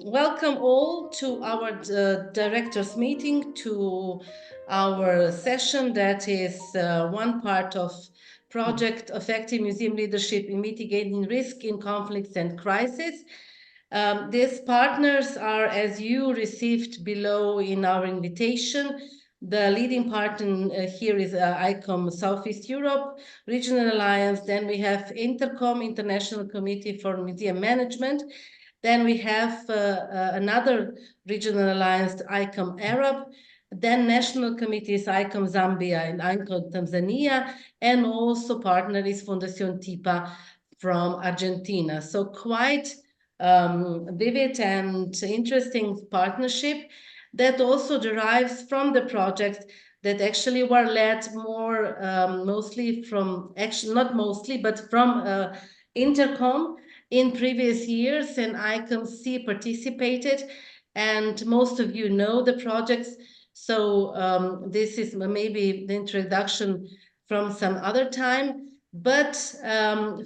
Welcome all to our directors meeting, to our session that is one part of project Effective Museum Leadership in Mitigating Risk in Conflicts and Crisis. These partners are, as you received below in our invitation, the leading partner here is ICOM Southeast Europe Regional Alliance. Then we have INTERCOM, International Committee for Museum Management. Then we have another regional alliance, ICOM Arab. Then national committees, ICOM Zambia and ICOM Tanzania, and also partner is Fundación TIPA from Argentina. So quite vivid and interesting partnership that also derives from the projects that actually were led more mostly from, actually not mostly, but from INTERCOM in previous years, and ICOM participated, and most of you know the projects. So this is maybe the introduction from some other time, but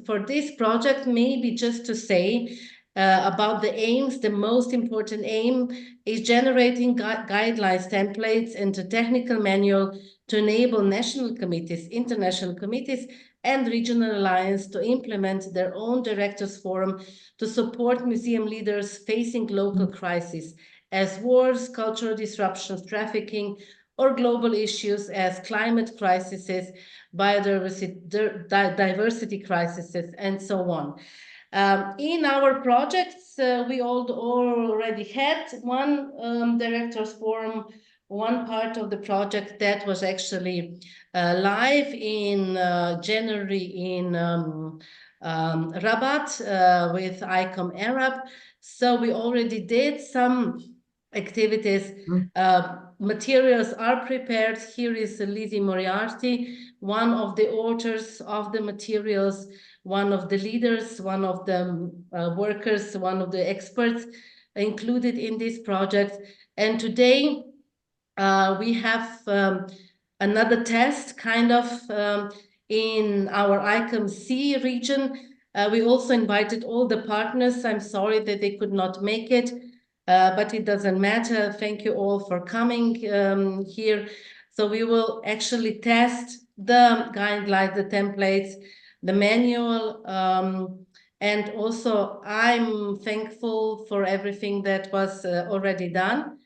for this project, maybe just to say about the aims, the most important aim is generating guidelines, templates, and a technical manual to enable national committees, international committees, and regional alliance to implement their own directors forum to support museum leaders facing local crises as wars, cultural disruptions, trafficking, or global issues as climate crises, biodiversity crises, and so on. In our projects, we already had one directors forum, one part of the project that was actually live in January in Rabat with ICOM Arab. So we already did some activities. Materials are prepared. Here is Lizzie Moriarty, one of the authors of the materials, one of the leaders, one of the workers, one of the experts included in this project. And today we have another test kind of in our ICOM C region. We also invited all the partners. I'm sorry that they could not make it, but it doesn't matter. Thank you all for coming here. So we will actually test the guidelines, the templates, the manual, and also I'm thankful for everything that was already done.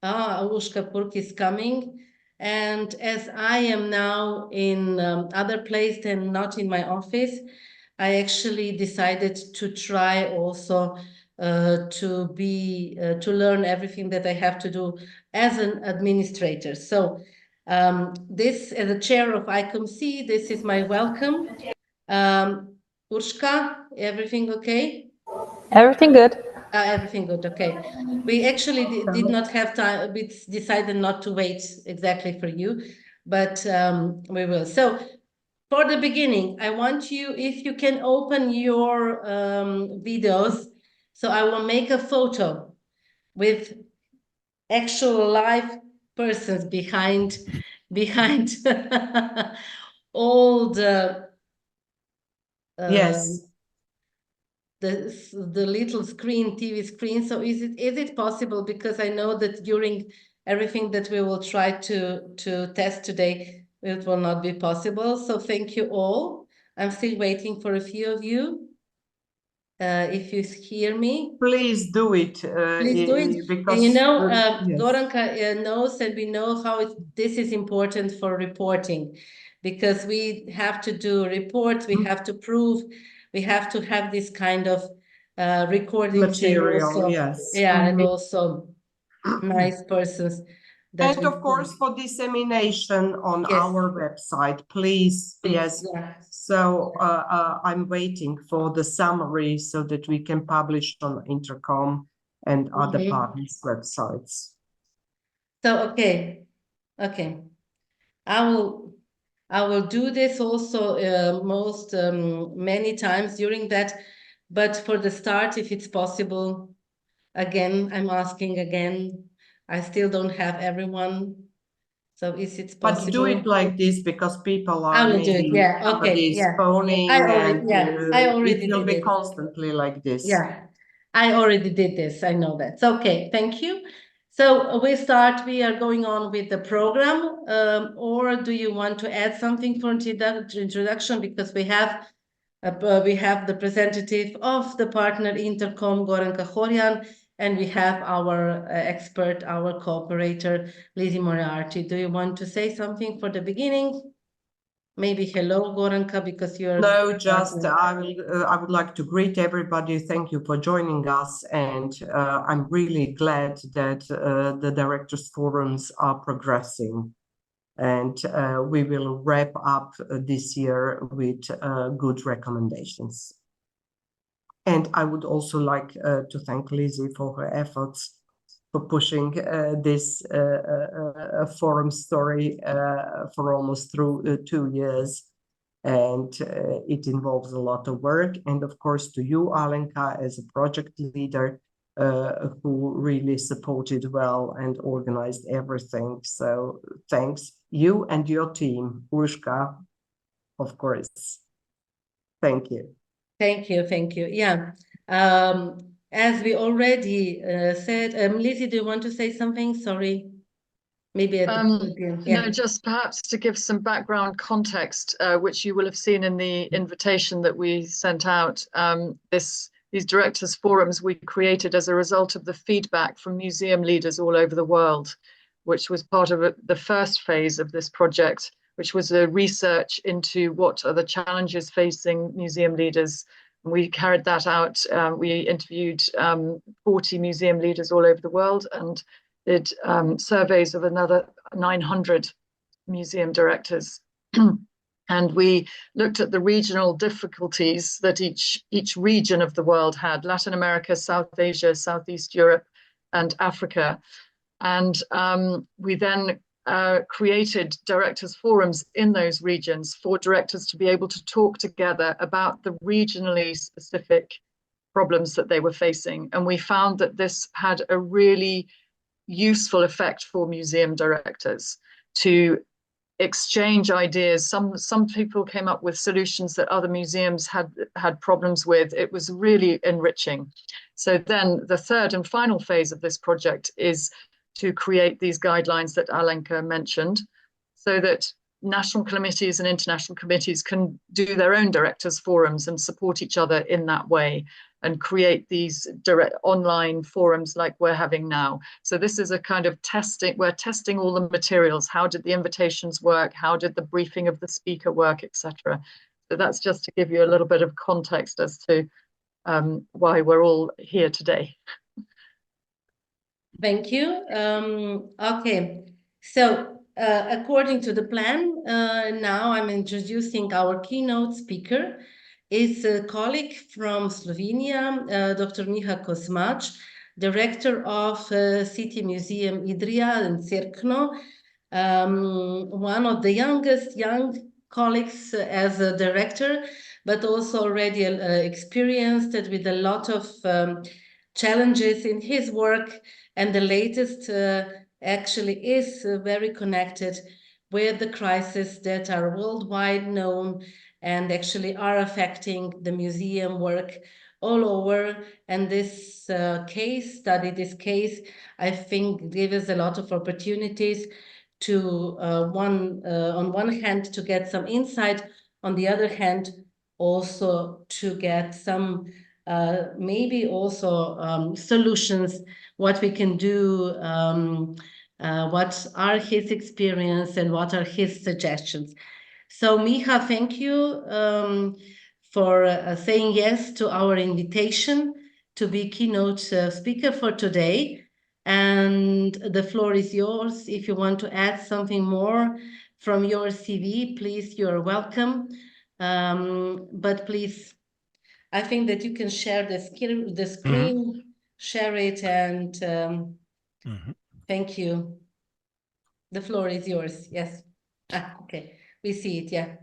Ushka Purk is coming. And as I am now in other place and not in my office, I actually decided to try also to learn everything that I have to do as an administrator. So this, as a chair of ICOM C, this is my welcome. Urshka, everything okay? Everything good. Everything good, okay. We actually did not have time, we decided not to wait exactly for you, but we will. So for the beginning, I want you, if you can open your videos, so I will make a photo with actual live persons behind all the yes, the little screen, TV screen. So is it possible, because I know that during everything that we will try to test today, it will not be possible. So thank you all. I'm still waiting for a few of you. If you hear me, please do it. Please do it. Because, and you know, yes. Goranka knows, and we know how this is important for reporting, because we have to do reports, we have to prove, we have to have this kind of recordings material, and also, yes. yeah, and also nice persons. And of course, for dissemination on our website, please, yes. So I'm waiting for the summary so that we can publish on INTERCOM and other partners' websites. So okay, I will do this also many times during that, but for the start, if it's possible, again, I'm asking again. I still don't have everyone. So is it possible? But do it like this, because people are I will do it. Yeah. Okay. Yeah. phoning, I already it will be did it. constantly like this. Yeah. I already did this. I know that. Okay, thank you. So we are going on with the program, or do you want to add something for introduction? Because we have the representative of the partner Intercom, Goranka Horjan, and we have our expert, our cooperator, Lizzie Moriarty. Do you want to say something for the beginning? Maybe hello, Goranka, because you're... No, just I would like to greet everybody. Thank you for joining us. And I'm really glad that the directors' forums are progressing. And we will wrap up this year with good recommendations. And I would also like to thank Lizzie for her efforts for pushing this forum story for almost through 2 years. And it involves a lot of work. And of course, to you, Alenka, as a project leader, who really supported well and organized everything. So thanks, you and your team, Urška, of course. Thank you. Thank you, thank you. Yeah. As we already said, Lizzie, do you want to say something? Sorry. Maybe at the yeah. No, just perhaps to give some background context, which you will have seen in the invitation that we sent out. These directors' forums we created as a result of the feedback from museum leaders all over the world, which was part of the first phase of this project, which was a research into what are the challenges facing museum leaders. And we carried that out. We interviewed 40 museum leaders all over the world and did surveys of another 900 museum directors. And we looked at the regional difficulties that each region of the world had: Latin America, South Asia, Southeast Europe, and Africa. And we then created directors' forums in those regions for directors to be able to talk together about the regionally specific problems that they were facing. And we found that this had a really useful effect for museum directors to exchange ideas. Some people came up with solutions that other museums had problems with. It was really enriching. So then the third and final phase of this project is to create these guidelines that Alenka mentioned, so that national committees and international committees can do their own directors' forums and support each other in that way, and create these direct online forums like we're having now. So this is a kind of testing. We're testing all the materials. How did the invitations work? How did the briefing of the speaker work, etc. So that's just to give you a little bit of context as to why we're all here today. Thank you. Okay, so according to the plan, now I'm introducing our keynote speaker. Is a colleague from Slovenia, Dr. Miha Kosmač, director of City Museum Idrija in Cerkno, one of the young colleagues as a director, but also already experienced with a lot of challenges in his work. And the latest actually is very connected with the crises that are worldwide known and actually are affecting the museum work all over. And this case, I think gives us a lot of opportunities to, on one hand, to get some insight, on the other hand, also to get some maybe also solutions, what we can do, what are his experience and what are his suggestions. So Miha, thank you for saying yes to our invitation to be keynote speaker for today. And the floor is yours. If you want to add something more from your CV, please, you're welcome. But please, I think that you can share the screen, share it, and thank you. The floor is yours. Yes. Okay. We see it, yeah.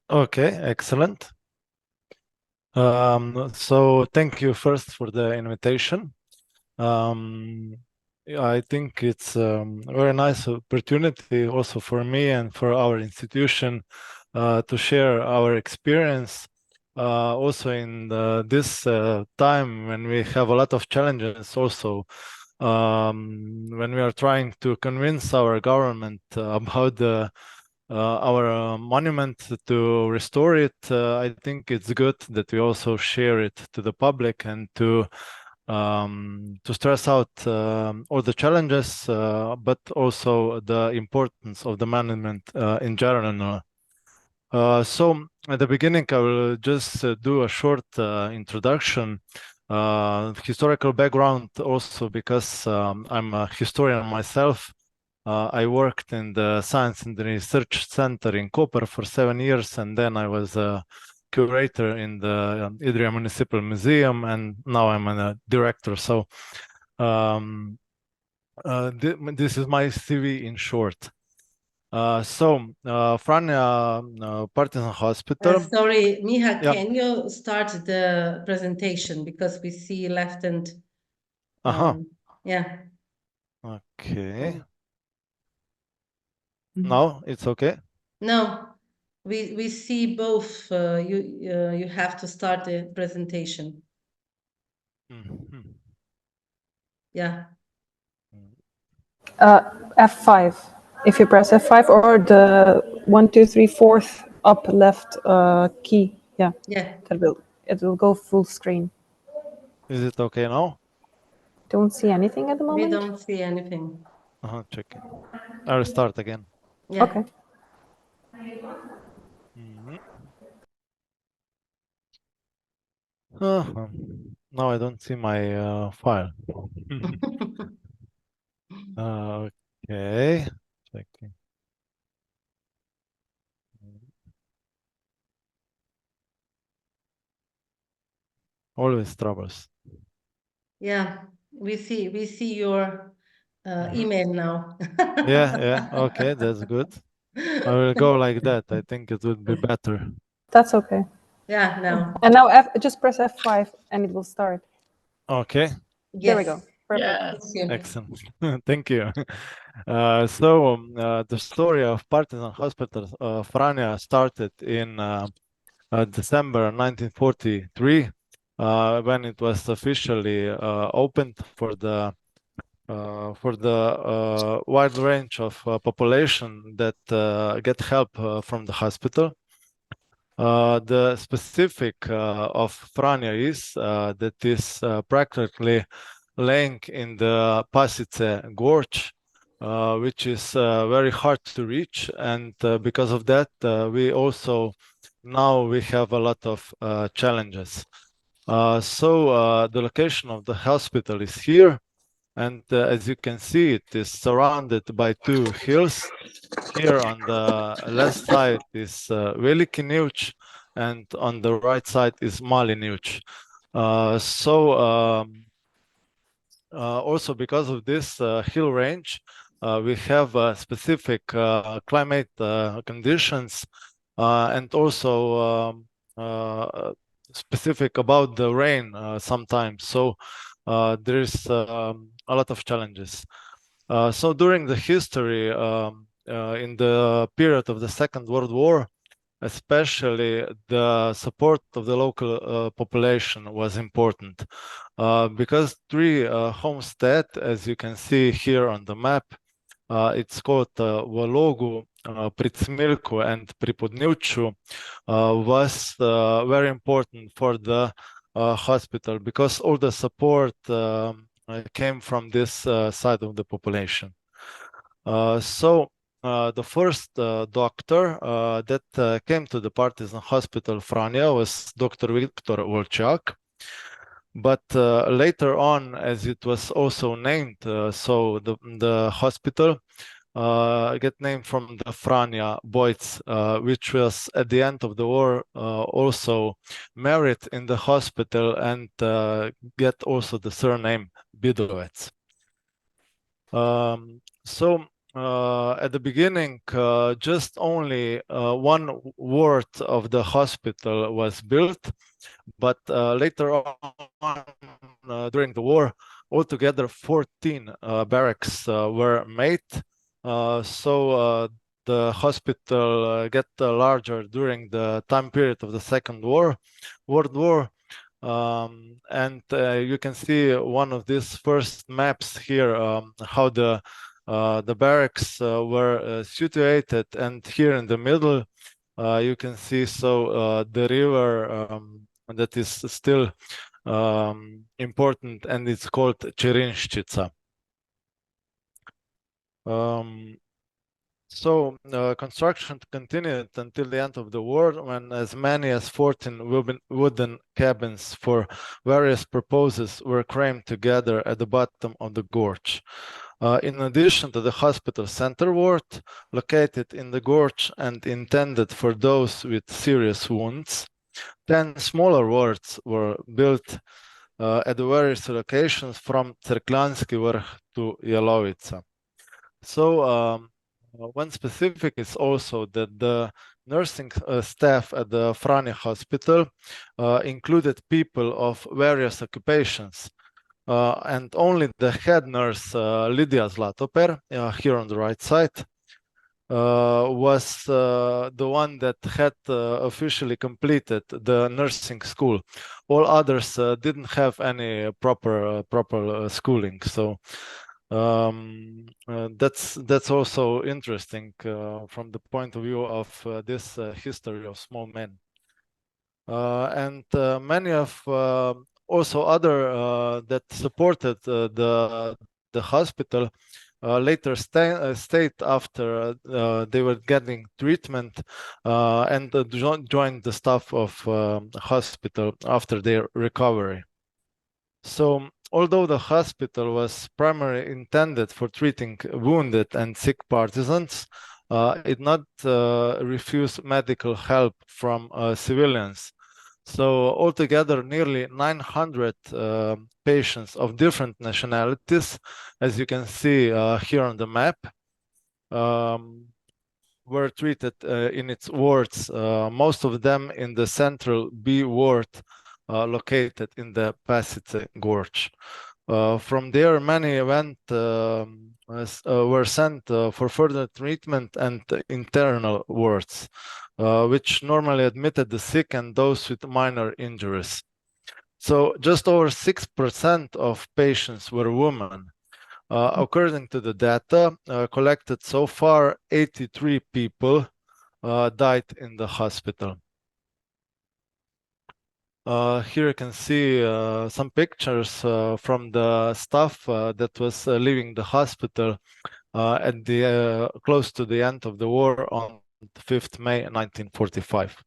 Okay, excellent. So thank you first for the invitation. I think it's a very nice opportunity also for me and for our institution to share our experience also in this time when we have a lot of challenges also, when we are trying to convince our government about our monument to restore it, I think it's good that we also share it to the public and to stress out all the challenges, but also the importance of the monument in general. So at the beginning, I will just do a short introduction, historical background also, because I'm a historian myself. I worked in the Science and Research Center in Koper for 7 years, and then I was a curator in the Idrija Municipal Museum, and now I'm a director. So this is my CV in short. Franja Partisan Hospital. Sorry, Miha, Yeah. can you start the presentation, because we see left and yeah. Okay. No, it's okay. No, we see both. You have to start the presentation. Yeah. F5. If you press F5 or the 1, 2, 3, 4th up left key, yeah, it will go full screen. Is it okay now? Don't see anything at the moment. We don't see anything. Checking. I'll start again. Yeah. Okay. Now I don't see my file. Okay. Checking. Always troubles. Yeah, we see your email now. Yeah. Okay, that's good. I will go like that. I think it would be better. That's okay. Yeah, now. And now just press F5 and it will start. Okay. Yes. There we go. Perfect. Yes. Excellent. Thank you. The story of Partisan Hospital Franja started in December 1943, when it was officially opened for the wide range of population that get help from the hospital. The specific of Franja is that is practically laying in the Pasice Gorge, which is very hard to reach, and because of that we have a lot of challenges. The location of the hospital is here, and as you can see, it is surrounded by 2 hills. Here on the left side is Veliki Niuč, and on the right side is Mali Niuč. Also because of this hill range, we have specific climate conditions, and also specific about the rain sometimes. So there is a lot of challenges. So during the history, in the period of the Second World War, especially the support of the local population was important, because 3 homestead, as you can see here on the map, it's called Vologu, Pricmilku, and Pripodnivču, was very important for the hospital, because all the support came from this side of the population. The first doctor that came to the Partisan Hospital Franja was Dr. Viktor Volchak. But later on, as it was also named, so the hospital get named from the Franja boys, which was at the end of the war also married in the hospital and get also the surname Bidovec. At the beginning, just only 1 ward of the hospital was built, but later on, during the war, altogether 14 barracks were made. the hospital get larger during the time period of the Second World War. And you can see one of these first maps here, how the barracks were situated, and here in the middle you can see the river that is still important, and it's called Čirinščica. Construction continued until the end of the war, when as many as 14 wooden cabins for various purposes were crammed together at the bottom of the gorge. In addition to the hospital center ward, located in the gorge and intended for those with serious wounds, 10 smaller wards were built at the various locations from Cerkljanski Vrh to Jelovica. One specific is also that the nursing staff at the Franja Hospital included people of various occupations, and only the head nurse, Lidija Zlatoper, here on the right side, was the one that had officially completed the nursing school. All others didn't have any proper schooling. So that's also interesting from the point of view of this history of small men. And many of also other that supported the hospital later stayed after they were getting treatment and joined the staff of the hospital after their recovery. So although the hospital was primarily intended for treating wounded and sick partisans, it not refused medical help from civilians. So altogether, nearly 900 patients of different nationalities, as you can see here on the map, were treated in its wards, most of them in the central B ward, located in the Pasice Gorge. From there, many were sent for further treatment and internal wards, which normally admitted the sick and those with minor injuries. So just over 6% of patients were women. According to the data collected so far, 83 people died in the hospital. Here you can see some pictures from the staff that was leaving the hospital at the close to the end of the war on 5th May 1945.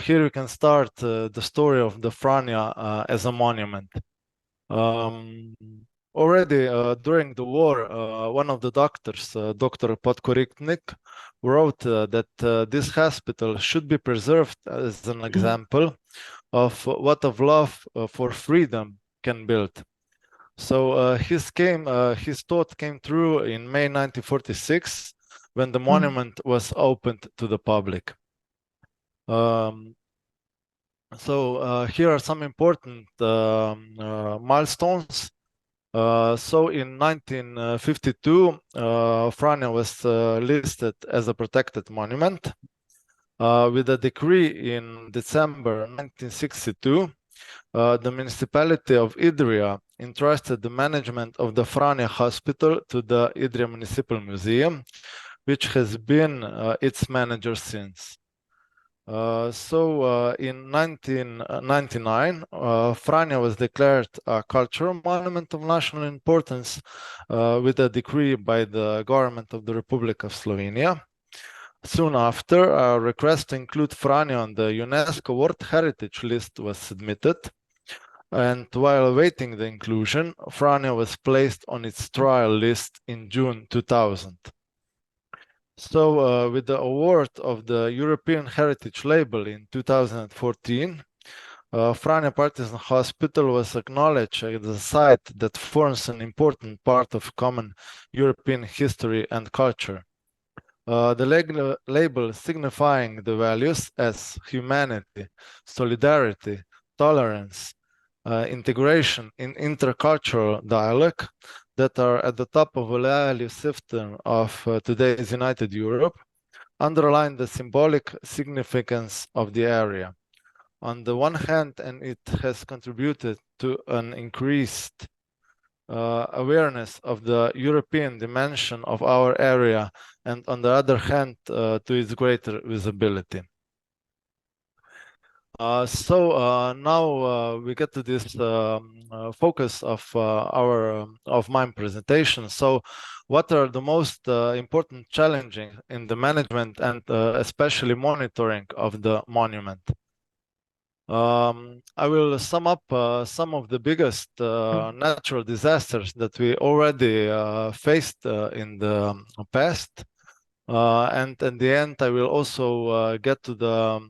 Here you can start the story of the Franja as a monument. Already during the war, one of the doctors, Dr. Podkoriknik, wrote that this hospital should be preserved as an example of what of love for freedom can build. So his thought came true in May 1946, when the monument was opened to the public. Here are some important milestones. So in 1952, Franja was listed as a protected monument. With a decree in December 1962, the municipality of Idrija entrusted the management of the Franja Hospital to the Idrija Municipal Museum, which has been its manager since. In 1999, Franja was declared a cultural monument of national importance with a decree by the government of the Republic of Slovenia. Soon after, a request to include Franja on the UNESCO World Heritage List was submitted, and while awaiting the inclusion, Franja was placed on its trial list in June 2000. So with the award of the European Heritage Label in 2014, Franja Partisan Hospital was acknowledged as a site that forms an important part of common European history and culture. The label signifying the values as humanity, solidarity, tolerance, integration in intercultural dialogue, that are at the top of a value system of today's United Europe underline the symbolic significance of the area. On the one hand, and it has contributed to an increased awareness of the European dimension of our area, and on the other hand, to its greater visibility. Now we get to this focus of my presentation. So, what are the most important challenges in the management and especially monitoring of the monument? I will sum up some of the biggest natural disasters that we already faced in the past, and in the end, I will also get to the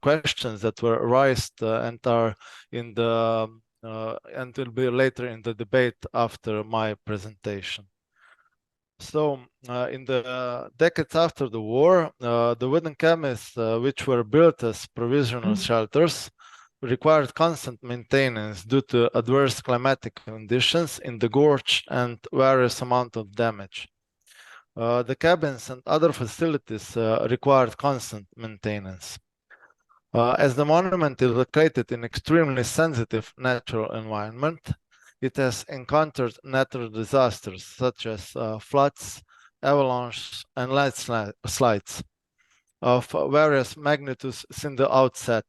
questions that were raised and are in the and will be later in the debate after my presentation. So, in the decades after the war, the wooden cabins, which were built as provisional shelters, required constant maintenance due to adverse climatic conditions in the gorge and various amount of damage. The cabins and other facilities required constant maintenance. As the monument is located in extremely sensitive natural environment, it has encountered natural disasters such as floods, avalanches, and landslides of various magnitudes since the outset.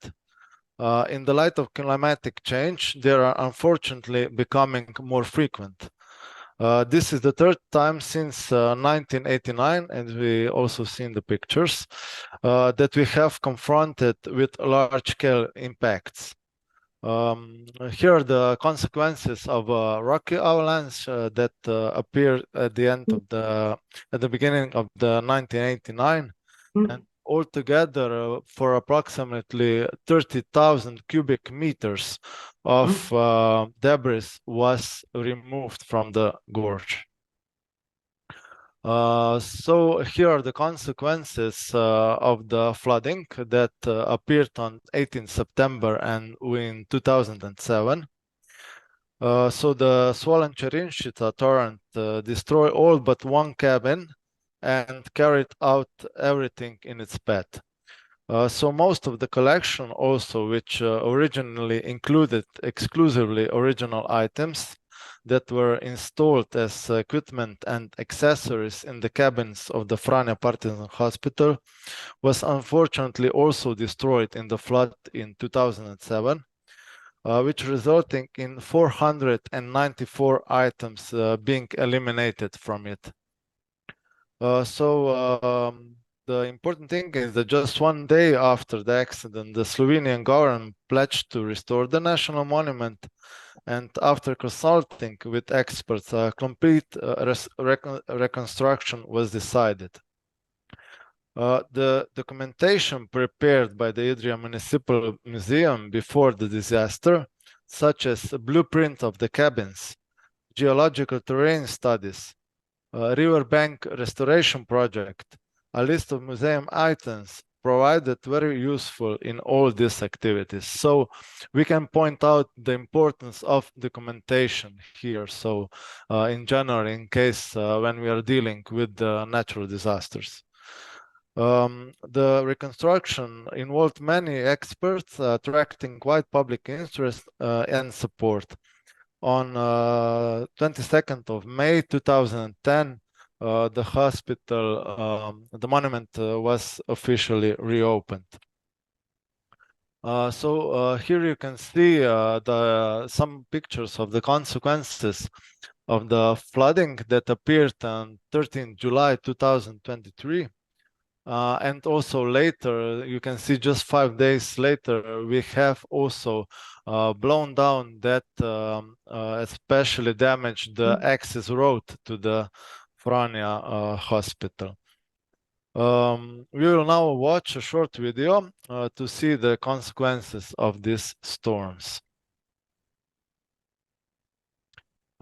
In the light of climatic change, they are unfortunately becoming more frequent. This is the third time since 1989, and we also seen the pictures, that we have confronted with large-scale impacts. Here are the consequences of a rocky avalanche that appeared at the beginning of the 1989, and altogether for approximately 30,000 cubic meters of debris was removed from the gorge. So here are the consequences of the flooding that appeared on 18 September and in 2007. So the swollen Cherinshita torrent destroyed all but one cabin and carried out everything in its path. So most of the collection also, which originally included exclusively original items that were installed as equipment and accessories in the cabins of the Franja Partisan Hospital, was unfortunately also destroyed in the flood in 2007, which resulting in 494 items being eliminated from it. The important thing is that just one day after the accident, the Slovenian government pledged to restore the national monument, and after consulting with experts, a complete reconstruction was decided. The documentation prepared by the Idrija Municipal Museum before the disaster, such as a blueprint of the cabins, geological terrain studies, riverbank restoration project, a list of museum items, provided very useful in all these activities. So we can point out the importance of documentation here. So in general, in case when we are dealing with natural disasters. The reconstruction involved many experts attracting wide public interest and support. On 22nd of May 2010, the hospital, the monument was officially reopened. Here you can see some pictures of the consequences of the flooding that appeared on 13 July 2023. And also later, you can see just 5 days later, we have also blown down that especially damaged the access road to the Franja Hospital. We will now watch a short video to see the consequences of these storms.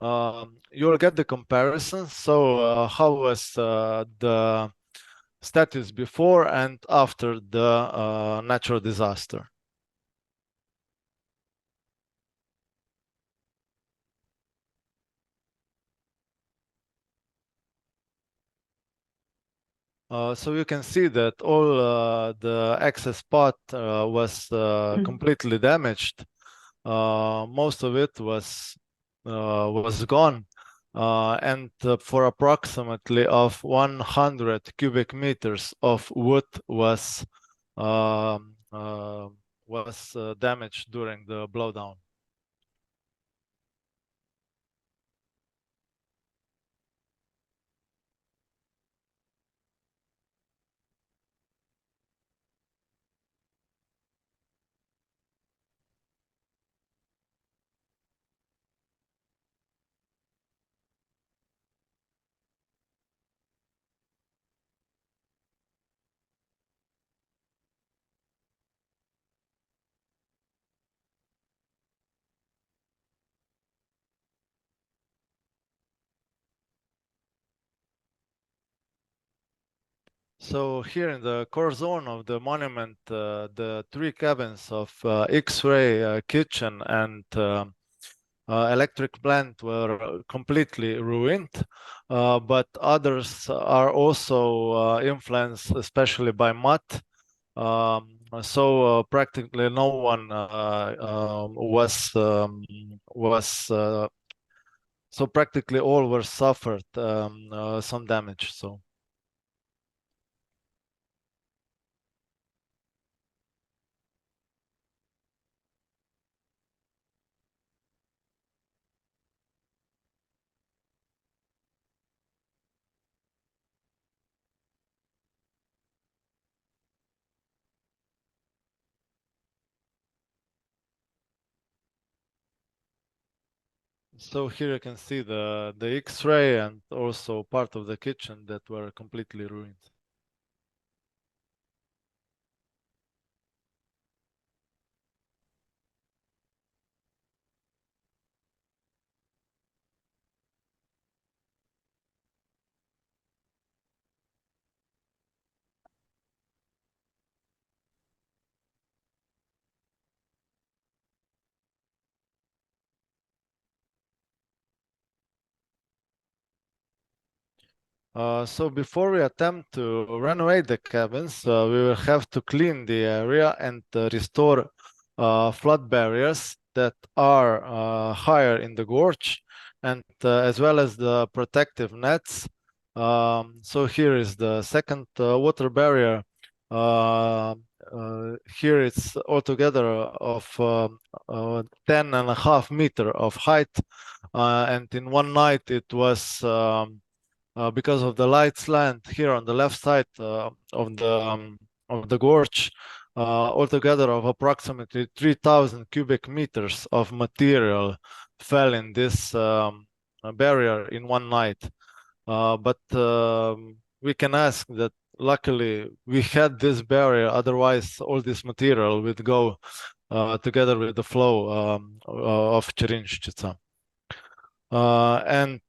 You will get the comparison. So how was the status before and after the natural disaster? So you can see that all the access path was completely damaged. Most of it was gone, and for approximately of 100 cubic meters of wood was damaged during the blowdown. So here in the core zone of the monument, the 3 cabins of X-ray kitchen and electric plant were completely ruined, but others are also influenced, especially by mud. So practically no one so practically all were suffered some damage. So here you can see the X-ray and also part of the kitchen that were completely ruined. So before we attempt to renovate the cabins, we will have to clean the area and restore flood barriers that are higher in the gorge, and as well as the protective nets. So here is the second water barrier. Here it's altogether of 10.5 meters of height, and in one night it was because of the light slant here on the left side of the gorge, altogether of approximately 3,000 cubic meters of material fell in this barrier in one night. But we can ask that luckily we had this barrier, otherwise all this material would go together with the flow of Cherinchica. And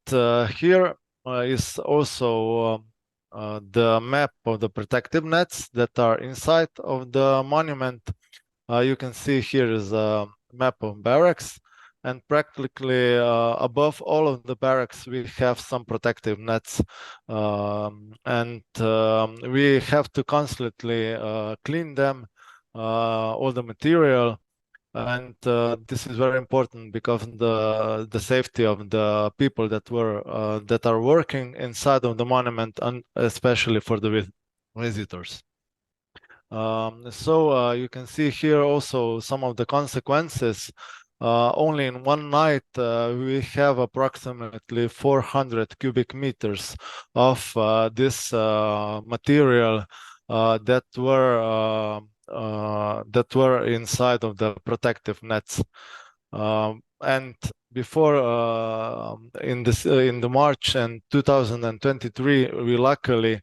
here is also the map of the protective nets that are inside of the monument. You can see here is a map of barracks, and practically above all of the barracks we have some protective nets, and we have to constantly clean them, all the material. And this is very important because the safety of the people that are working inside of the monument, and especially for the visitors. So you can see here also some of the consequences. Only in one night we have approximately 400 cubic meters of this material that were inside of the protective nets. And before in the March and 2023, we luckily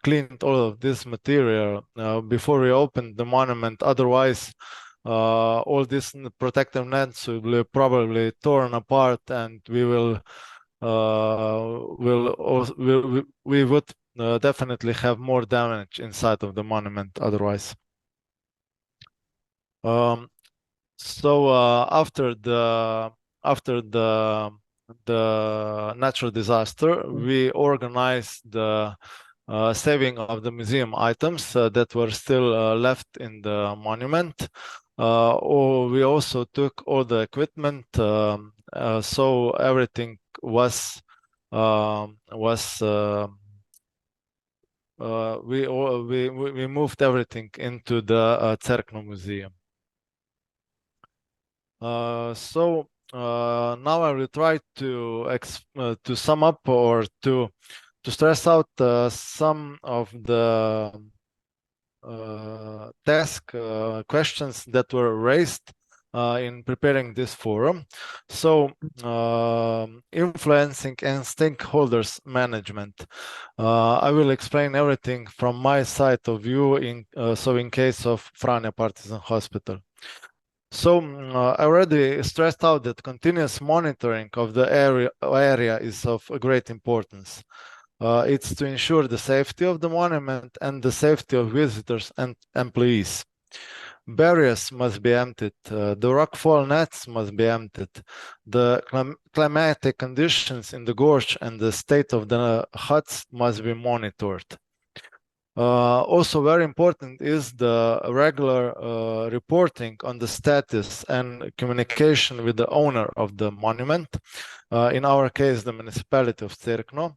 cleaned all of this material before we opened the monument. Otherwise, all these protective nets will be probably torn apart, and we would definitely have more damage inside of the monument otherwise. So after the natural disaster, we organized the saving of the museum items that were still left in the monument. Or we also took all the equipment, so everything was we moved everything into the Cerkno Museum. So now I will try to sum up or to stress out some of the questions that were raised in preparing this forum. So influencing and stakeholders management. I will explain everything from my side of view in case of Franja Partisan Hospital. So I already stressed out that continuous monitoring of the area is of great importance. It's to ensure the safety of the monument and the safety of visitors and employees. Barriers must be emptied, the rockfall nets must be emptied, the climatic conditions in the gorge and the state of the huts must be monitored. Also very important is the regular reporting on the status and communication with the owner of the monument, in our case the municipality of Cerkno,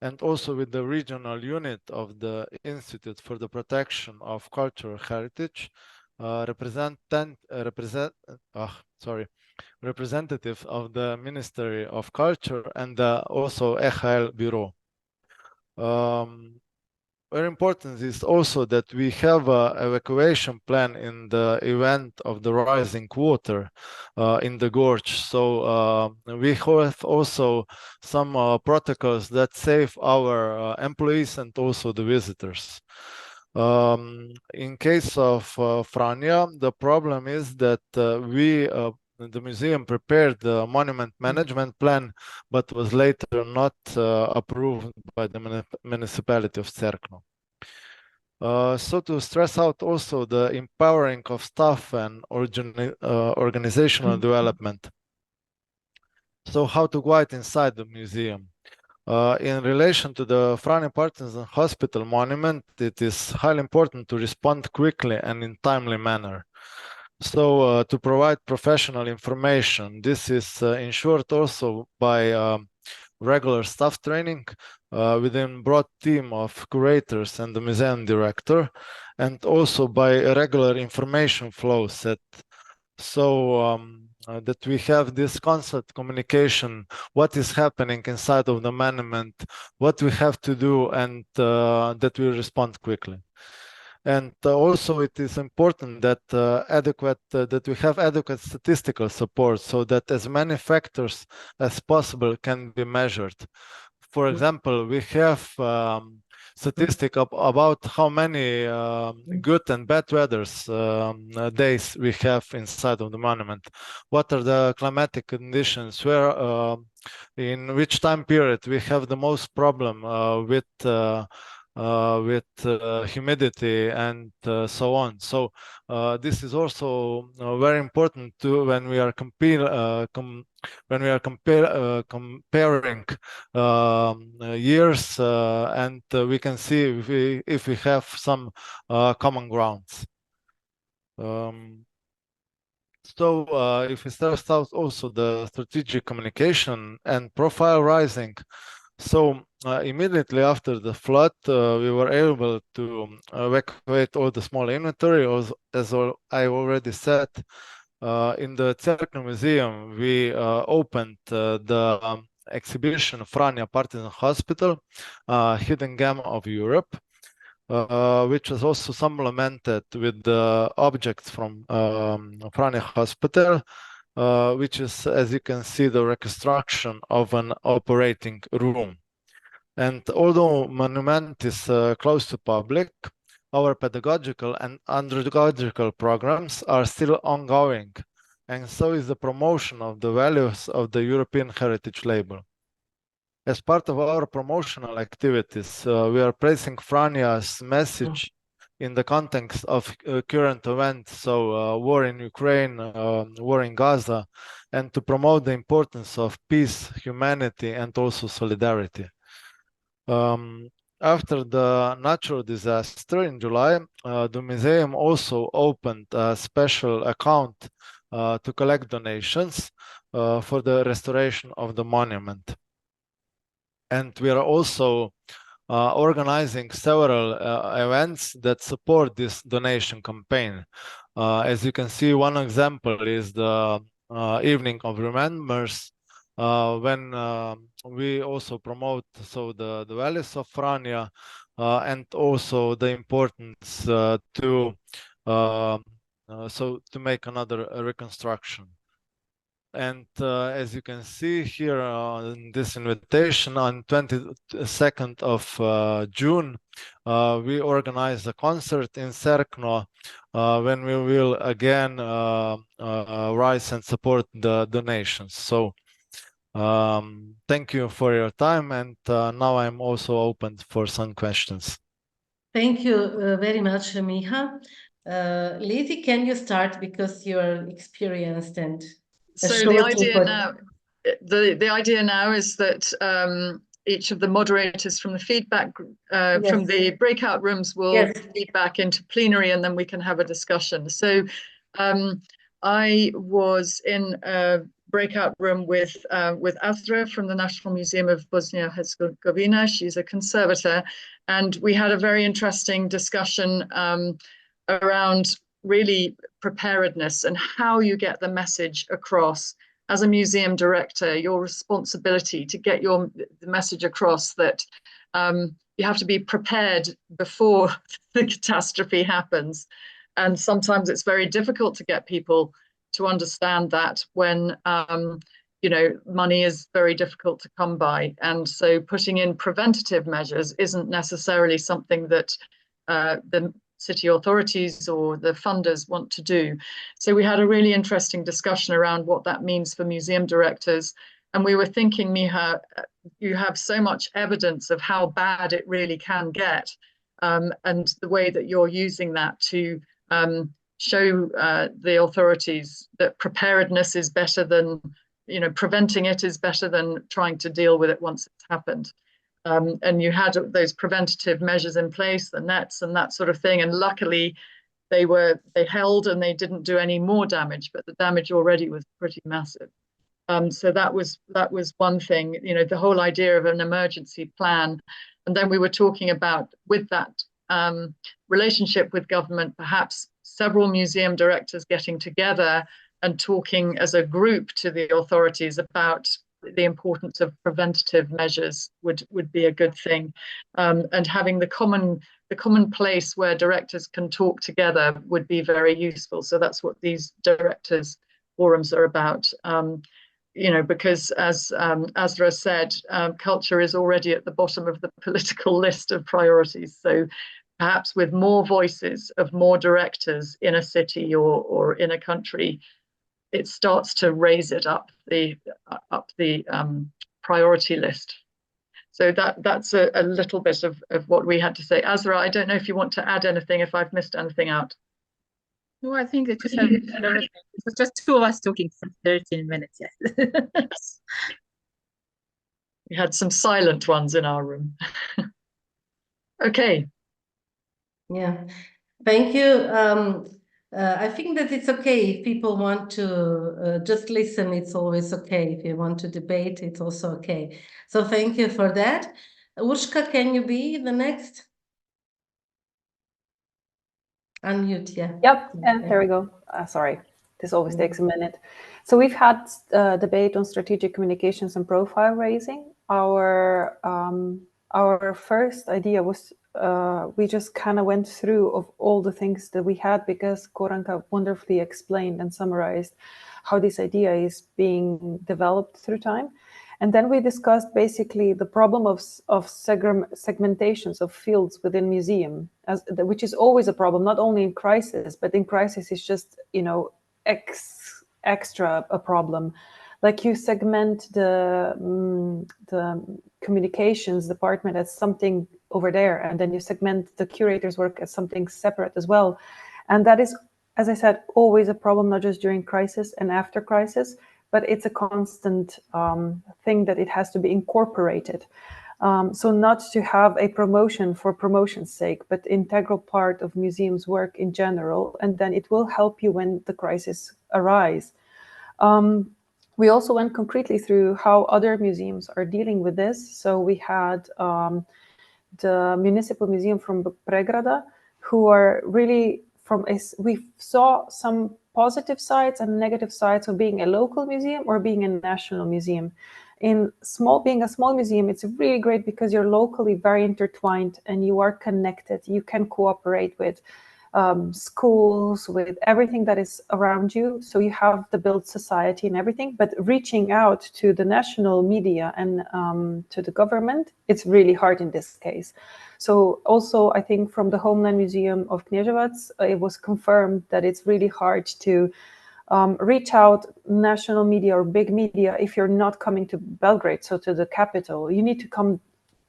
and also with the regional unit of the Institute for the Protection of Cultural Heritage, representative of the Ministry of Culture and also EHL Bureau. Very important is also that we have an evacuation plan in the event of the rising water in the gorge. So we have also some protocols that save our employees and also the visitors. In case of Franja, the problem is that the museum prepared the monument management plan, but was later not approved by the municipality of Cerkno. So to stress out also the empowering of staff and organizational development. So how to guide inside the museum. In relation to the Franja Partisan Hospital monument, it is highly important to respond quickly and in timely manner. So to provide professional information, this is ensured also by regular staff training within broad team of curators and the museum director, and also by regular information flow set. So that we have this constant communication, what is happening inside of the monument, what we have to do, and that we respond quickly. And also it is important that that we have adequate statistical support so that as many factors as possible can be measured. For example, we have statistic about how many good and bad weathers days we have inside of the monument. What are the climatic conditions? Where in which time period we have the most problem with humidity and so on. So this is also very important too when we are comparing years, and we can see if we have some common grounds. So if we start out also the strategic communication and profile rising. So immediately after the flood, we were able to evacuate all the small inventory. As I already said, in the Cerkno Museum, we opened the exhibition Franja Partisan Hospital, Hidden Gem of Europe, which was also supplemented with the objects from Franja Hospital, which is, as you can see, the reconstruction of an operating room. And although monument is close to public, our pedagogical and andragogical programs are still ongoing, and so is the promotion of the values of the European Heritage Label. As part of our promotional activities, we are placing Franja's message in the context of current events, so war in Ukraine, war in Gaza, and to promote the importance of peace, humanity, and also solidarity. after the natural disaster in July, the museum also opened a special account to collect donations for the restoration of the monument. And we are also organizing several events that support this donation campaign. As you can see, one example is the Evening of Remembrance, when we also promote the values of Franja and also the importance to make another reconstruction. And as you can see here in this invitation, on 22nd of June, we organized a concert in Cerkno when we will again rise and support the donations. So thank you for your time, and now I'm also open for some questions. Thank you very much, Miha. Lizzie, can you start, because you are experienced and so the idea now is that each of the moderators from the feedback from the breakout rooms will feed back into plenary, and then we can have a discussion. So I was in a breakout room with Azra from the National Museum of Bosnia-Herzegovina. She's a conservator, and we had a very interesting discussion around really preparedness and how you get the message across. As a museum director, your responsibility to get the message across that you have to be prepared before the catastrophe happens. And sometimes it's very difficult to get people to understand that when money is very difficult to come by. And so putting in preventative measures isn't necessarily something that the city authorities or the funders want to do. So we had a really interesting discussion around what that means for museum directors. And we were thinking, Miha, you have so much evidence of how bad it really can get, and the way that you're using that to show the authorities that preparedness is better than, preventing it is better than trying to deal with it once it's happened. And you had those preventative measures in place, the nets and that sort of thing. And luckily they held and they didn't do any more damage, but the damage already was pretty massive. So that was one thing, the whole idea of an emergency plan. And then we were talking about, with that relationship with government, perhaps several museum directors getting together and talking as a group to the authorities about the importance of preventative measures would be a good thing, and having the common place where directors can talk together would be very useful. So that's what these directors forums are about, because as Azra said, culture is already at the bottom of the political list of priorities. So perhaps with more voices of more directors in a city or in a country, it starts to raise it up the priority list. So that's a little bit of what we had to say. Azra, I don't know if you want to add anything, if I've missed anything out. No, I think that you said everything. It was just two of us talking for 13 minutes. Yes. We had some silent ones in our room. Okay. Yeah, thank you. I think that it's okay if people want to just listen. It's always okay. If you want to debate, it's also okay. So thank you for that. Urshka, can you be the next? Unmute, yeah. Yep, and there we go. Sorry, this always takes a minute. So we've had a debate on strategic communications and profile raising. Our first idea was we just kind of went through of all the things that we had, because Koranka wonderfully explained and summarized how this idea is being developed through time. And then we discussed basically the problem of segmentations of fields within museum, which is always a problem, not only in crisis, but in crisis it's just, extra a problem. Like you segment the communications department as something over there, and then you segment the curator's work as something separate as well. And that is, as I said, always a problem, not just during crisis and after crisis, but it's a constant thing that it has to be incorporated. So not to have a promotion for promotion's sake, but integral part of museums' work in general, and then it will help you when the crisis arise. We also went concretely through how other museums are dealing with this. So we had the Municipal Museum from Pregrada, who are really we saw some positive sides and negative sides of being a local museum or being a national museum. Being a small museum, it's really great because you're locally very intertwined and you are connected. You can cooperate with schools, with everything that is around you. So you have the built society and everything, but reaching out to the national media and to the government, it's really hard in this case. So also, I think from the Homeland Museum of Knieževac, it was confirmed that it's really hard to reach out national media or big media if you're not coming to Belgrade, so to the capital. You need to come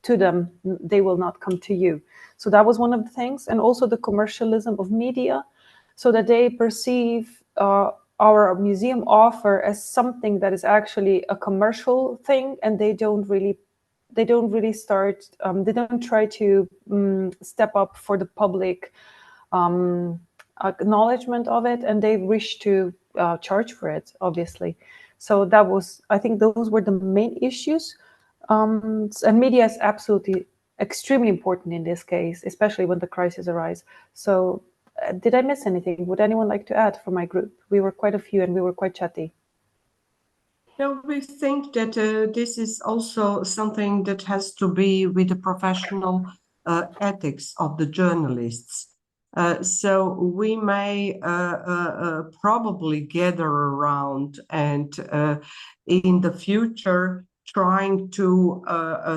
to them, they will not come to you. So that was one of the things. And also the commercialism of media, so that they perceive our museum offer as something that is actually a commercial thing, and they don't try to step up for the public acknowledgement of it, and they wish to charge for it, obviously. So that was, I think those were the main issues. And media is absolutely extremely important in this case, especially when the crisis arises. So did I miss anything? Would anyone like to add from my group? We were quite a few and we were quite chatty. No, we think that this is also something that has to be with the professional ethics of the journalists. So we may probably gather around and in the future trying to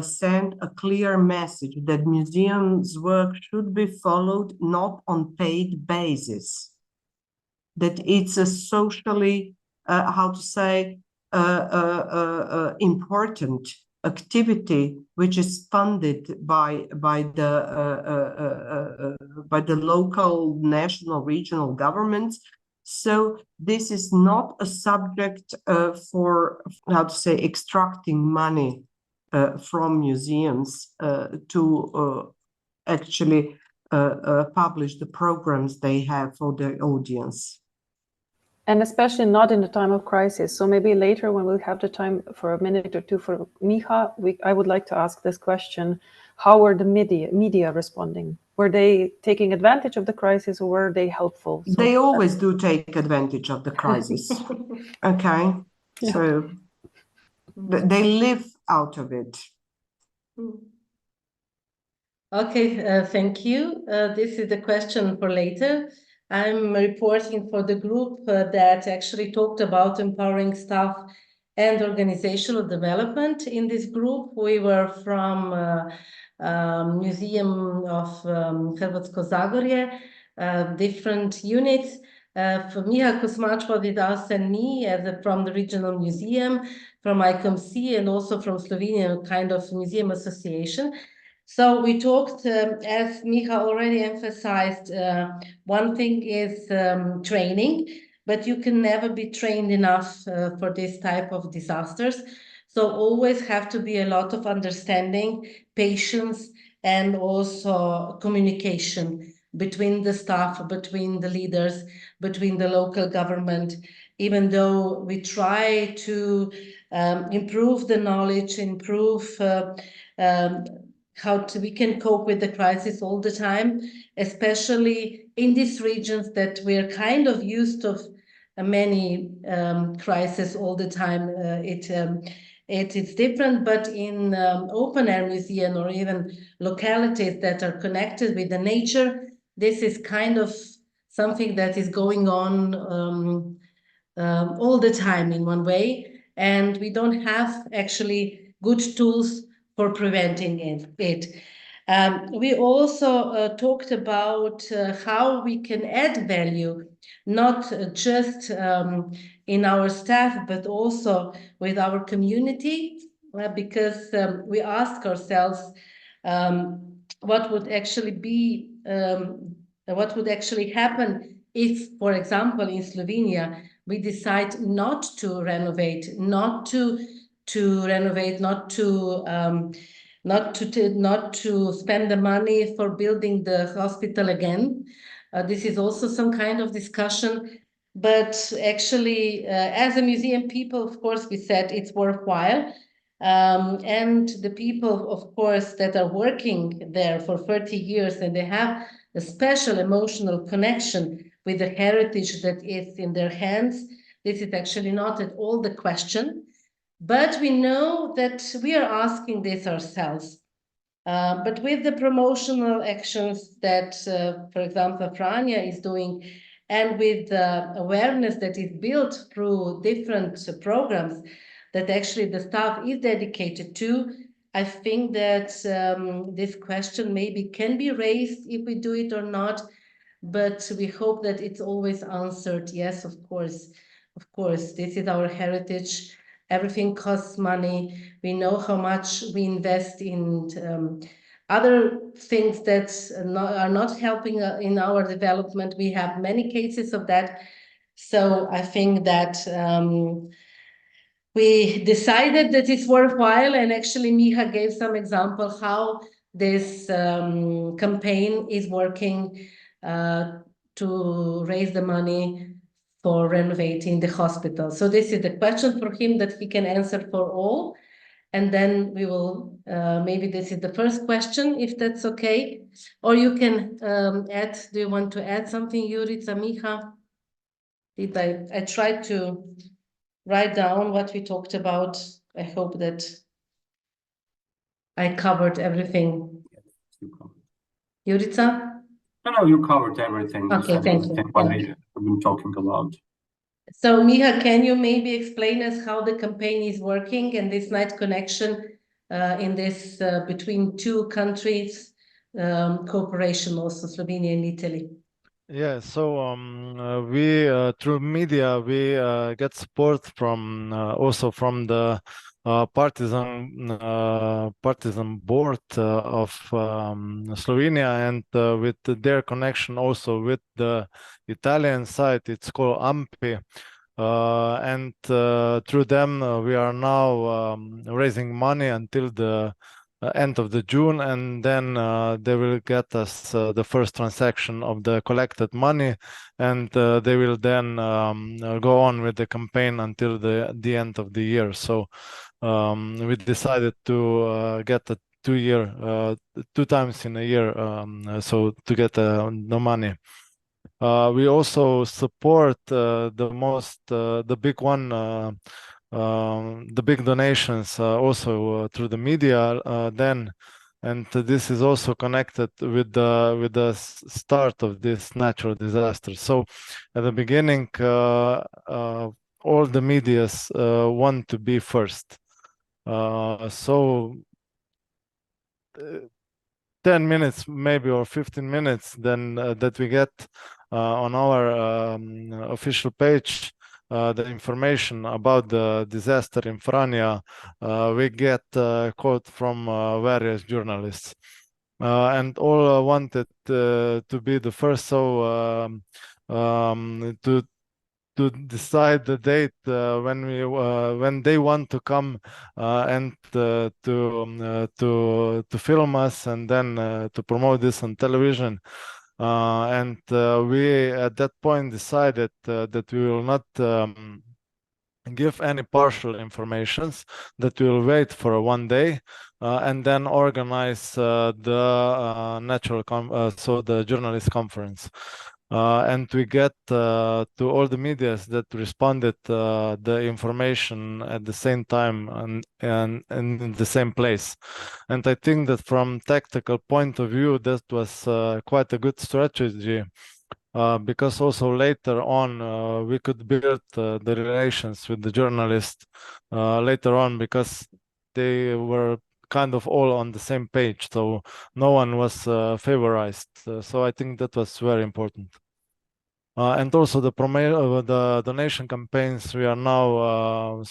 send a clear message that museums' work should be followed not on paid basis, that it's a socially, important activity which is funded by the local, national, regional governments. So this is not a subject for extracting money from museums to actually publish the programs they have for their audience. And especially not in the time of crisis. So maybe later when we'll have the time for a minute or two for Micha, I would like to ask this question. How were the media responding? Were they taking advantage of the crisis or were they helpful? So they always do take advantage of the crisis. Okay, yeah. So they live out of it. Okay, thank you. This is the question for later. I'm reporting for the group that actually talked about empowering staff and organizational development. In this group, we were from Museum of Hrvatsko Zagorje, different units. For Miha Kosmač was with us and me from the regional museum, from ICOM and also from Slovenian kind of museum association. So we talked, as Miha already emphasized, one thing is training, but you can never be trained enough for this type of disasters. So always have to be a lot of understanding, patience, and also communication between the staff, between the leaders, between the local government, even though we try to improve the knowledge, improve how we can cope with the crisis all the time, especially in these regions that we're kind of used to many crises all the time. It is different, but in open air museum or even localities that are connected with the nature, this is kind of something that is going on all the time in one way, and we don't have actually good tools for preventing it. We also talked about how we can add value, not just in our staff, but also with our community, because we ask ourselves what would actually be, what would actually happen if, for example, in Slovenia, we decide not to renovate, not to not to spend the money for building the hospital again. This is also some kind of discussion. But actually, as a museum people, of course, we said it's worthwhile. And the people, of course, that are working there for 30 years and they have a special emotional connection with the heritage that is in their hands. This is actually not at all the question. But we know that we are asking this ourselves. But with the promotional actions that, for example, Franja is doing, and with the awareness that is built through different programs that actually the staff is dedicated to, I think that this question maybe can be raised if we do it or not, but we hope that it's always answered, yes, of course, this is our heritage. Everything costs money. We know how much we invest in other things that are not helping in our development. We have many cases of that. So I think that we decided that it's worthwhile, and actually Miha gave some example how this campaign is working to raise the money for renovating the hospital. So this is the question for him that he can answer for all. And then we will, maybe this is the first question, if that's okay. Or you can add, do you want to add something, Jurica, Miha? I tried to write down what we talked about. I hope that I covered everything. Jurica? No, you covered everything. Okay, thank you. What I've been talking about. So Miha, can you maybe explain us how the campaign is working and this night connection in this between two countries, cooperation also, Slovenia and Italy? Yeah, so we through media we get support from also from the partisan board of Slovenia, and with their connection also with the Italian side, it's called AMPI. And through them we are now raising money until the end of the June, and then they will get us the first transaction of the collected money, and they will then go on with the campaign until the end of the year. So we decided to get a 2 times in a year, so to get the money. We also support the big one, the big donations also through the media then, and this is also connected with the start of this natural disaster. So at the beginning, all the medias want to be first. So 10 minutes maybe or 15 minutes then that we get on our official page the information about the disaster in Franja, we get quote from various journalists, and all wanted to be the first, so to decide the date when they want to come and to film us, and then to promote this on television. And we at that point decided that we will not give any partial informations, that we will wait for 1 day and then organize the the journalist conference. And we get to all the medias that responded the information at the same time and in the same place. And I think that from tactical point of view, that was quite a good strategy, because also later on we could build the relations with the journalists later on, because they were kind of all on the same page, so no one was favorized. So I think that was very important. And also the donation campaigns we are now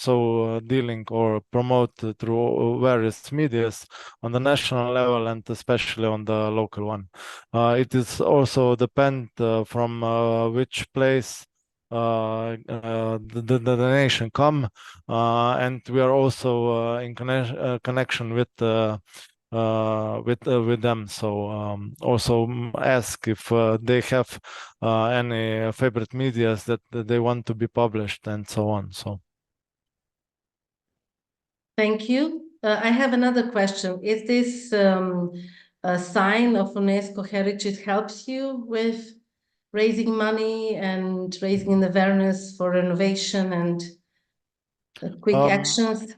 dealing or promote through various medias on the national level and especially on the local one. It is also depend from which place the donation come, and we are also in connection with with them. So also ask if they have any favorite medias that they want to be published and so on. So thank you. I have another question. Is this a sign of UNESCO heritage helps you with raising money and raising awareness for renovation and quick actions?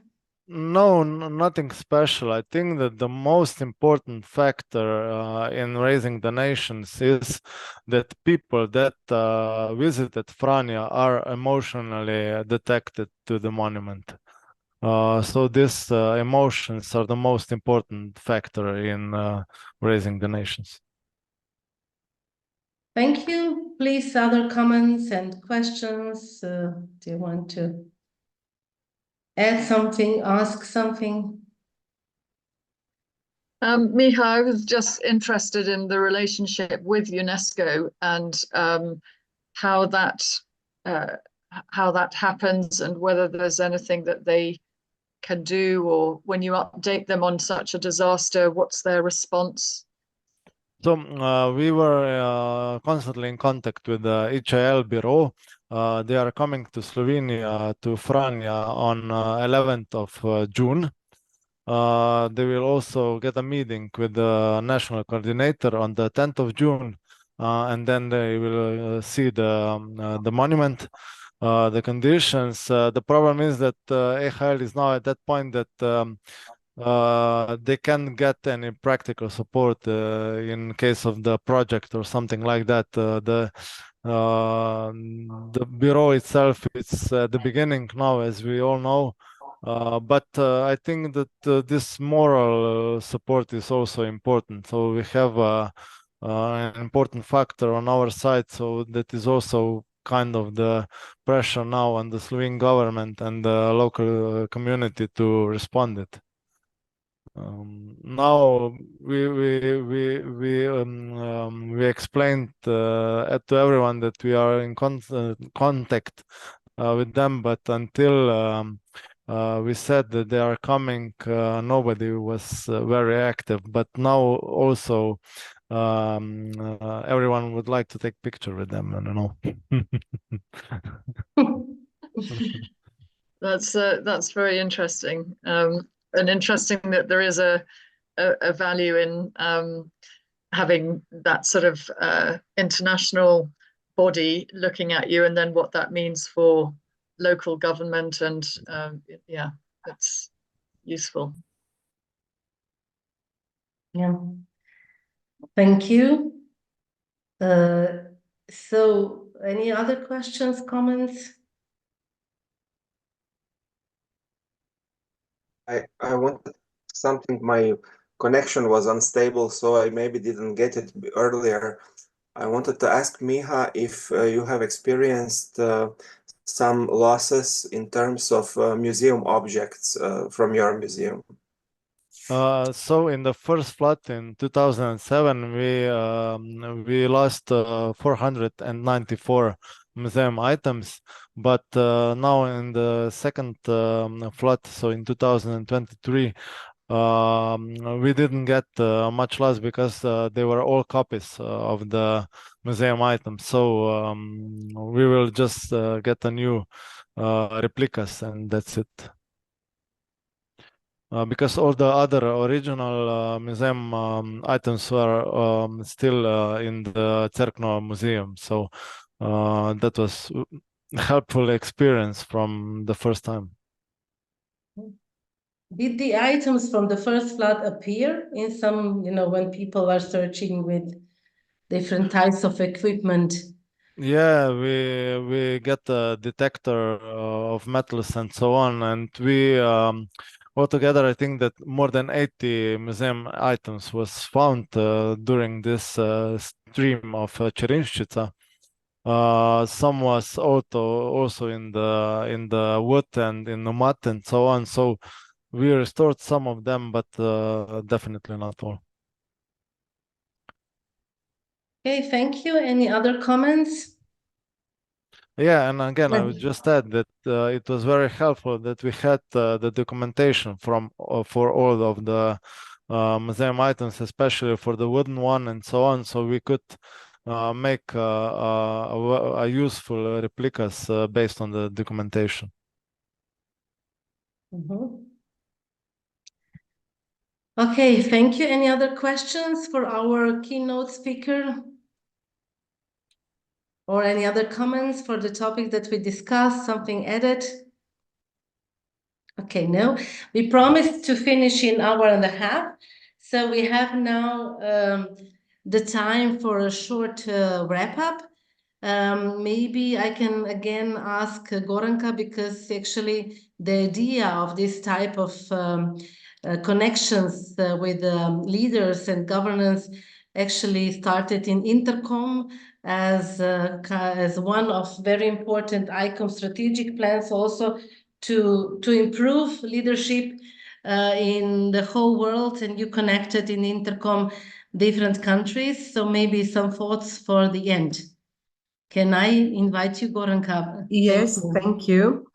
No, nothing special. I think that the most important factor in raising donations is that people that visited Franja are emotionally detected to the monument. So these emotions are the most important factor in raising donations. Thank you. Please, other comments and questions? Do you want to add something, ask something? Miha, I was just interested in the relationship with UNESCO and how that happens, and whether there's anything that they can do, or when you update them on such a disaster, what's their response? So we were constantly in contact with the ICOM bureau. They are coming to Slovenia, to Franja on 11th of June. They will also get a meeting with the national coordinator on the 10th of June, and then they will see the monument, the conditions. The problem is that EHL is now at that point that they can't get any practical support in case of the project or something like that. The bureau itself is at the beginning now, as we all know. But I think that this moral support is also important. So we have an important factor on our side. So that is also kind of the pressure now on the Slovene government and the local community to respond it. Now we explained to everyone that we are in contact with them, but until we said that they are coming, nobody was very active. But now also everyone would like to take picture with them. I don't know. That's very interesting, and interesting that there is a value in having that sort of international body looking at you, and then what that means for local government, and yeah, it's useful. Yeah, thank you. So any other questions, comments? I wanted something. My connection was unstable, so I maybe didn't get it earlier. I wanted to ask Miha if you have experienced some losses in terms of museum objects from your museum. So in the first flood in 2007, we lost 494 museum items, but now in the second flood, so in 2023, we didn't get much loss because they were all copies of the museum items. So we will just get a new replicas, and that's it. Because all the other original museum items were still in the Cerkno Museum. So that was a helpful experience from the first time. Did the items from the first flood appear in some, when people are searching with different types of equipment? Yeah, we get a detector of metals and so on, and we altogether, I think that more than 80 museum items was found during this stream of Čerinščica. Some was also in the wood and in the mud and so on. So we restored some of them, but definitely not all. Okay, thank you. Any other comments? Yeah, and again, I would just add that it was very helpful that we had the documentation for all of the museum items, especially for the wooden one and so on, so we could make a useful replicas based on the documentation. Okay, thank you. Any other questions for our keynote speaker? Or any other comments for the topic that we discussed, something added? Okay, no. We promised to finish in 1.5 hours. So we have now the time for a short wrap-up. Maybe I can again ask Goranka, because actually the idea of this type of connections with leaders and governance actually started in Intercom as one of very important ICOM strategic plans, also to improve leadership in the whole world, and you connected in Intercom different countries. So maybe some thoughts for the end. Can I invite you, Goranka? Yes, thank you.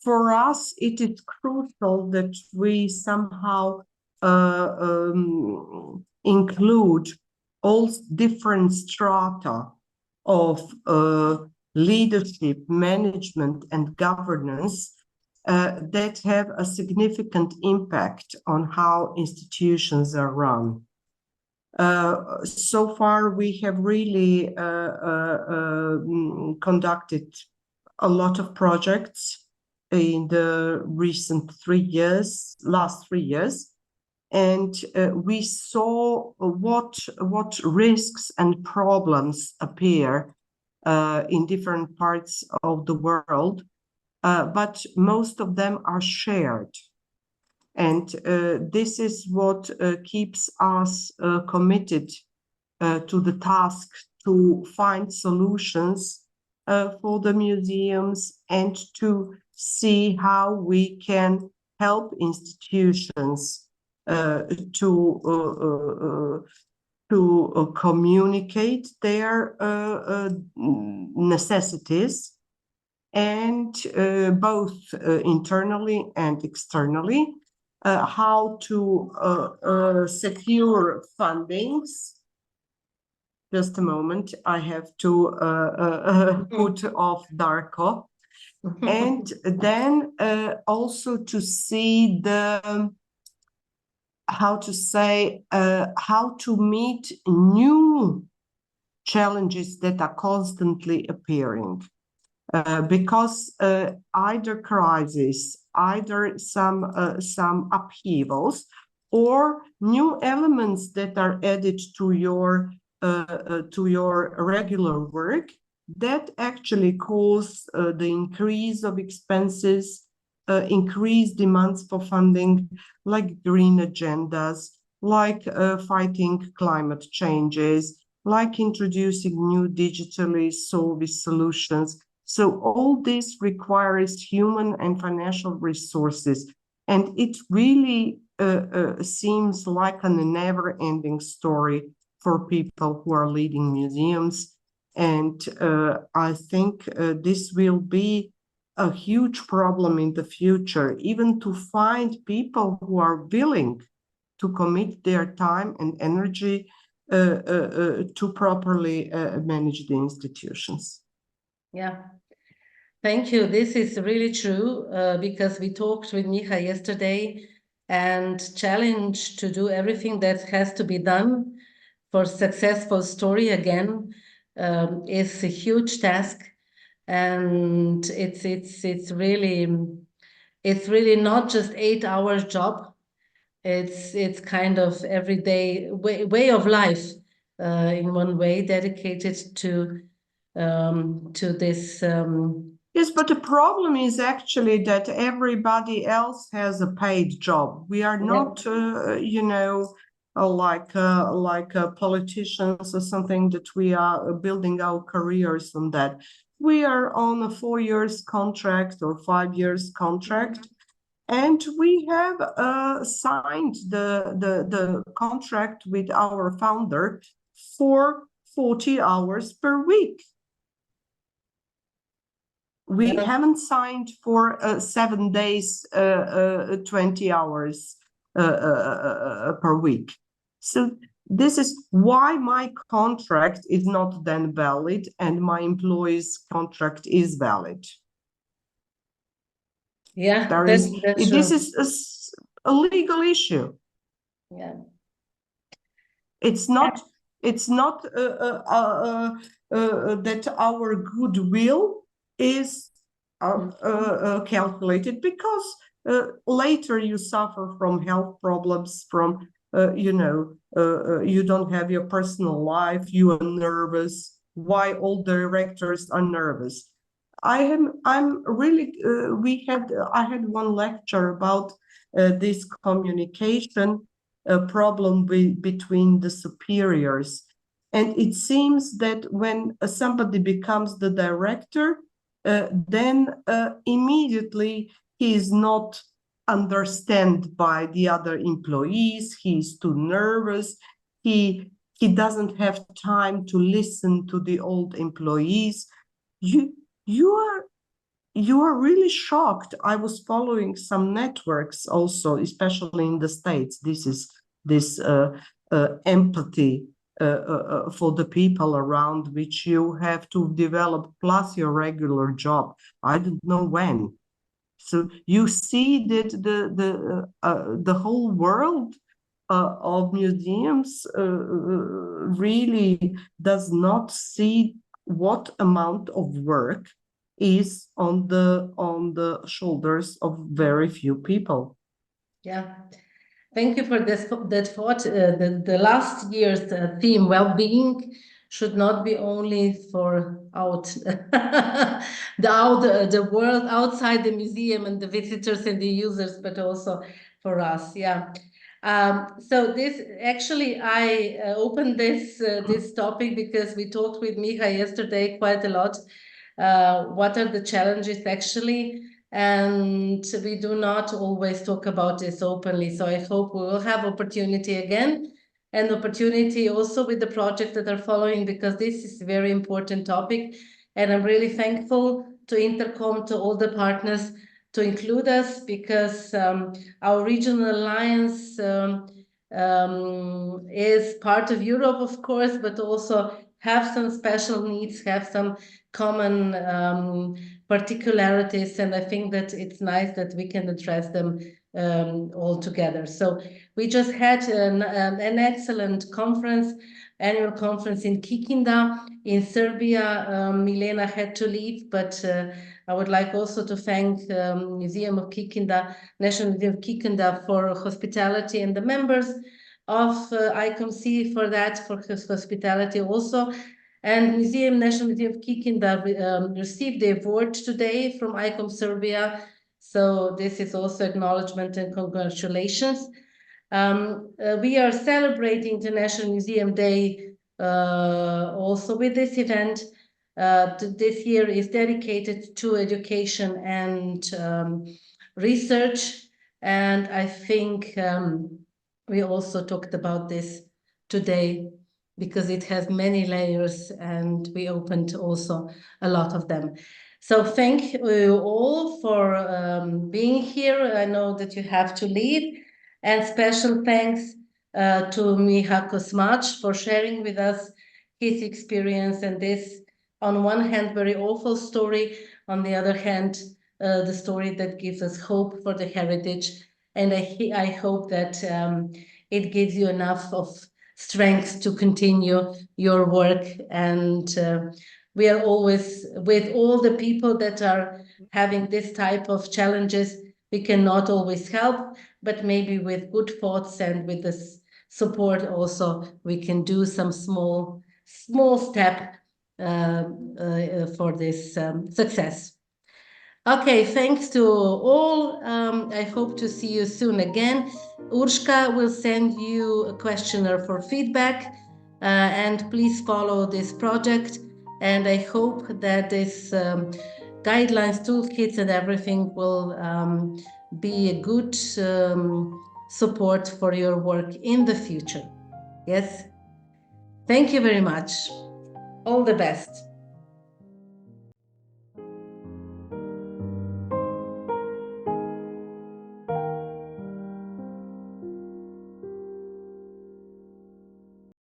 For us, it is crucial that we somehow include all different strata of leadership, management, and governance that have a significant impact on how institutions are run. So far, we have really conducted a lot of projects in the last 3 years, and we saw what risks and problems appear in different parts of the world, but most of them are shared. And this is what keeps us committed to the task to find solutions for the museums and to see how we can help institutions to communicate their necessities, and both internally and externally, how to secure fundings. Just a moment, I have to put off Darko. And then also to see how to meet new challenges that are constantly appearing. Because either crisis, either some upheavals, or new elements that are added to your regular work, that actually cause the increase of expenses, increased demands for funding, like green agendas, like fighting climate changes, like introducing new digitally service solutions. So all this requires human and financial resources, and it really seems like a never-ending story for people who are leading museums. And I think this will be a huge problem in the future, even to find people who are willing to commit their time and energy to properly manage the institutions. Yeah, thank you. This is really true because we talked with Micha yesterday, and challenged to do everything that has to be done for successful story again is a huge task, and it's really not just 8 hours job. It's kind of everyday way of life in one way, dedicated to this. Yes, but the problem is actually that everybody else has a paid job. We are not, like politicians or something, that we are building our careers on that. We are on a 4 years contract or 5 years contract, and we have signed the contract with our founder for 40 hours per week. We haven't signed for 7 days, 20 hours per week. So this is why my contract is not then valid and my employee's contract is valid. Yeah, This true. is a legal issue. Yeah. It's not that our goodwill is calculated, because later you suffer from health problems, from you don't have your personal life, you are nervous. Why all directors are nervous? I'm really I had one lecture about this communication problem between the superiors, and it seems that when somebody becomes the director, then immediately he is not understood by the other employees. He's too nervous. He doesn't have time to listen to the old employees. You are really shocked. I was following some networks also, especially in the States. This empathy for the people around, which you have to develop plus your regular job. I don't know when. So you see that the whole world of museums really does not see what amount of work is on the shoulders of very few people. Yeah, thank you for that thought. The last year's theme, well-being, should not be only for the world outside the museum and the visitors and the users, but also for us. Yeah. So this actually, I opened this topic because we talked with Miha yesterday quite a lot. What are the challenges actually? And we do not always talk about this openly. So I hope we will have opportunity again, and opportunity also with the projects that are following, because this is a very important topic. And I'm really thankful to Intercom, to all the partners to include us, because our regional alliance is part of Europe, of course, but also have some special needs, have some common particularities, and I think that it's nice that we can address them all together. So we just had an excellent annual conference in Kikinda in Serbia. Milena had to leave, but I would like also to thank Museum of Kikinda, National Museum of Kikinda, for hospitality, and the members of ICOM for that, for his hospitality also. And National Museum of Kikinda received the award today from ICOM Serbia. So this is also acknowledgement and congratulations. We are celebrating International Museum Day also with this event. This year is dedicated to education and research. And I think we also talked about this today, because it has many layers, and we opened also a lot of them. So thank you all for being here. I know that you have to leave, and special thanks to Miha Kosmac for sharing with us his experience, and this, on one hand, very awful story, on the other hand, the story that gives us hope for the heritage. And I hope that it gives you enough of strength to continue your work. And we are always with all the people that are having this type of challenges. We cannot always help, but maybe with good thoughts and with this support also, we can do some small step for this success. Okay, thanks to all. I hope to see you soon again. Urška will send you a questionnaire for feedback, and please follow this project. And I hope that this guidelines, toolkits, and everything will be a good support for your work in the future. Yes. Thank you very much. All the best.